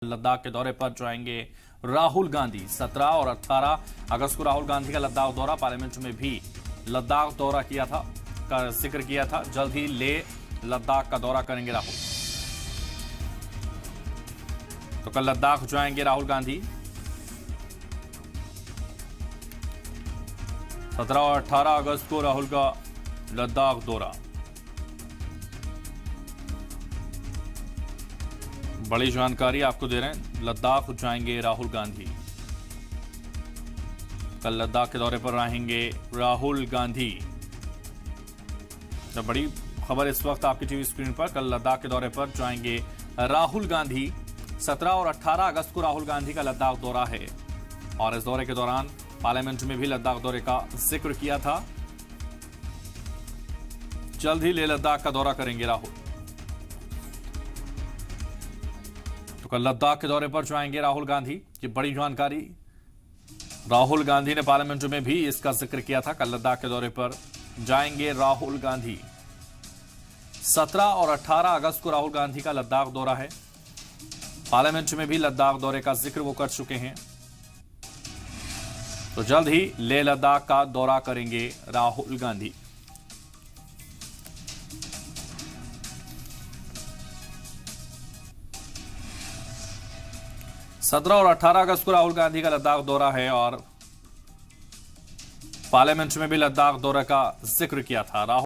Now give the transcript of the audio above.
लद्दाख के दौरे पर जाएंगे राहुल गांधी। 17 और 18 अगस्त को राहुल गांधी का लद्दाख दौरा, पार्लियामेंट में भी लद्दाख दौरा किया था, का जिक्र किया था। जल्द ही लेह लद्दाख का दौरा करेंगे राहुल। तो कल लद्दाख जाएंगे राहुल गांधी। 17 और 18 अगस्त को राहुल का लद्दाख दौरा। बड़ी जानकारी आपको दे रहे हैं, लद्दाख जाएंगे राहुल गांधी। कल लद्दाख के दौरे पर रहेंगे राहुल गांधी। तो बड़ी खबर इस वक्त आपकी टीवी स्क्रीन पर, कल लद्दाख के दौरे पर जाएंगे राहुल गांधी। 17 और 18 अगस्त को राहुल गांधी का लद्दाख दौरा है और इस दौरे के दौरान पार्लियामेंट में भी लद्दाख दौरे का जिक्र किया था। जल्द ही लेह लद्दाख का दौरा करेंगे राहुल। तो कल लद्दाख के दौरे पर जाएंगे राहुल गांधी। ये बड़ी जानकारी, राहुल गांधी ने पार्लियामेंट में भी इसका जिक्र किया था। कल लद्दाख के दौरे पर जाएंगे राहुल गांधी। 17 और 18 अगस्त को राहुल गांधी का लद्दाख दौरा है। पार्लियामेंट में भी लद्दाख दौरे का जिक्र वो कर चुके हैं। तो जल्द ही लेह लद्दाख का दौरा करेंगे राहुल गांधी। सत्रह और 18 अगस्त को राहुल गांधी का लद्दाख दौरा है और पार्लियामेंट में भी लद्दाख दौरे का जिक्र किया था। राहुल